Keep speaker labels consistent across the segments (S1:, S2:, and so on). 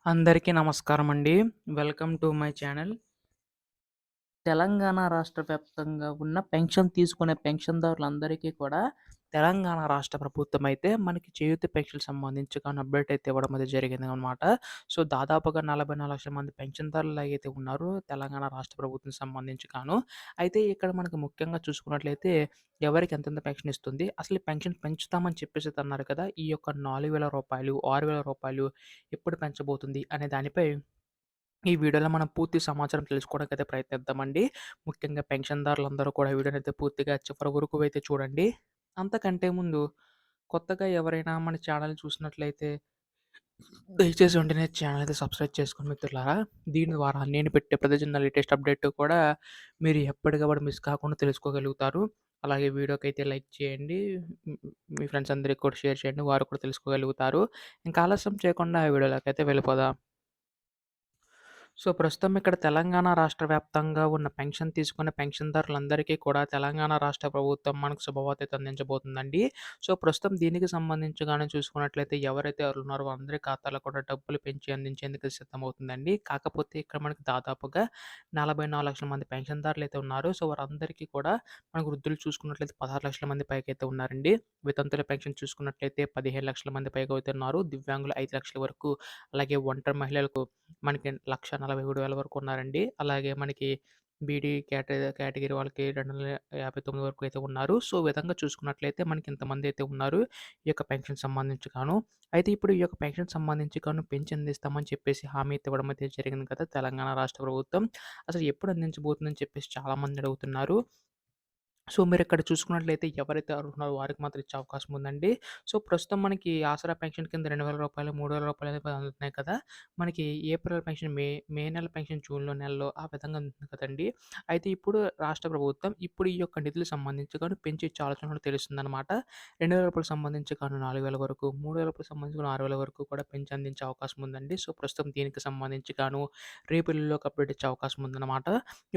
S1: అందరికీ నమస్కారమండి. Welcome to my channel. Telangana రాష్ట్ర వ్యాప్తంగా ఉన్న పెన్షన్ తీసుకునే పెన్షన్‌దారులందరికీ కూడా తెలంగాణ రాష్ట్ర ప్రభుత్వం అయితే మనకి చేయూత పెన్షన్ సంబంధించి గాని అప్డేట్ అయితే ఇవ్వడం అయితే జరిగిందనమాట. సో, దాదాపుగా 44,00,000 మంది పెన్షన్‌దారులు అయితే ఉన్నారు తెలంగాణ రాష్ట్ర ప్రభుత్వం సంబంధించి గాను. అయితే ఇక్కడ మనకు ముఖ్యంగా చూసుకున్నట్లయితే ఎవరికి ఎంతెంత పెన్షన్ ఇస్తుంది? అసలు ఈ పెన్షన్ పెంచుతామని చెప్పేసి అన్నారు కదా! ఈ యొక్క రూ. 4,000, రూ. 6,000 ఎప్పుడు పెంచబోతుంది అనే దానిపై ఈ వీడియోలో మనం పూర్తి సమాచారం తెలుసుకోవడానికైతే ప్రయత్నిద్దామండి. ముఖ్యంగా పెన్షన్‌దారులందరూ కూడా వీడియోనైతే పూర్తిగా చివరి వరకు అయితే చూడండి. అంతకంటే ముందు కొత్తగా ఎవరైనా మన ఛానెల్ చూసినట్లయితే దయచేసి వెంటనే ఛానెల్ అయితే సబ్స్క్రైబ్ చేసుకోండి మిత్రులారా. దీని ద్వారా నేను పెట్టే ప్రతి చిన్న లేటెస్ట్ అప్డేట్ కూడా మీరు ఎప్పటికప్పుడు మిస్ కాకుండా తెలుసుకోగలుగుతారు. అలాగే వీడియోకైతే లైక్ చేయండి. హ్మ్, మీ ఫ్రెండ్స్ అందరికి కూడా షేర్ చేయండి. వారు కూడా తెలుసుకోగలుగుతారు. ఇంకా ఆలస్యం చేయకుండా వీడియోలోకైతే వెళ్ళిపోదాం. సో, ప్రస్తుతం ఇక్కడ తెలంగాణ రాష్ట్ర వ్యాప్తంగా ఉన్న పెన్షన్ తీసుకునే పెన్షన్‌దారులందరికీ కూడా తెలంగాణ రాష్ట్ర ప్రభుత్వం మనకు శుభవార్త అయితే అందించబోతుందండి. సో, ప్రస్తుతం దీనికి సంబంధించి గాని చూసుకున్నట్లయితే ఎవరైతే అర్హులున్నారో అందరి ఖాతాలో కూడా డబ్బులు పెంచి అందించేందుకు సిద్ధమవుతుందండి. కాకపోతే ఇక్కడ మనకి దాదాపుగా 44,00,000 మంది పెన్షన్‌దారులైతే ఉన్నారు. సో, వారందరికీ కూడా మనకు వృద్ధులు చూసుకున్నట్లయితే 16,00,000 మంది పైకైతే ఉన్నారండి. వితంతుల పెన్షన్ చూసుకున్నట్లయితే 15,00,000 మంది పైగా అయితే ఉన్నారు. దివ్యాంగులు 5,00,000 వరకు, అలాగే ఒంటరి మహిళలకు మనకి 1,43,000 వరకు ఉన్నారండి. అలాగే మనకి బీడీ కేటగిరీ వాళ్ళకి 259 వరకు అయితే ఉన్నారు. సో, ఈ విధంగా చూసుకున్నట్లయితే మనకి ఇంతమంది అయితే ఉన్నారు. ఈ యొక్క పెన్షన్ సంబంధించి గాను. అయితే ఇప్పుడు ఈ యొక్క పెన్షన్ సంబంధించి గాను పెంచి అందిస్తామని చెప్పేసి హామీ అయితే ఇవ్వడం అయితే జరిగింది కదా! తెలంగాణ రాష్ట్ర ప్రభుత్వం. అసలు ఎప్పుడు అందించబోతుందని చెప్పేసి చాలామంది అడుగుతున్నారు. సో, మీరిక్కడ చూసుకున్నట్లయితే ఎవరైతే అర్హులున్నారో వారికి మాత్రం ఇచ్చే అవకాశం ఉందండి. సో, ప్రస్తుతం మనకి ఆసరా పెన్షన్ కింద రూ. 2,000, రూ. 3,000 అనేవి అందుతున్నాయి కదా! మనకి ఏప్రిల్ పెన్షన్ మే నెల పెన్షన్ జూన్‌లో నెలలో ఆ విధంగా అందుతుంది కదండీ! అయితే ఇప్పుడు రాష్ట్ర ప్రభుత్వం ఇప్పుడు ఈ యొక్క నిధులకు సంబంధించి గాను పెంచి ఇచ్చే ఆలోచన కూడా తెలుస్తుందనమాట. రూ. 2,000 సంబంధించి గాను 4,000 వరకు, రూ. 3,000 సంబంధించి గాను 6,000 వరకు కూడా పెంచి అందించే అవకాశం ఉందండి. సో, ప్రస్తుతం దీనికి సంబంధించి గాను రేపు ఎల్లుండిలోకి అప్డేట్ ఇచ్చే అవకాశం ఉందన్నమాట.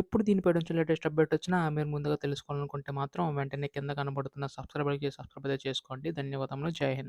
S1: ఎప్పుడు దీనిపై నుంచి లేటెస్ట్ అప్డేట్ వచ్చినా మీరు ముందుగా తెలుసుకోవాలనుకుంటే మాత్రం వెంటనే కింద కనబడుతున్న సబ్స్క్రైబ్ అయితే చేసుకోండి. ధన్యవాదములు. జై హింద్.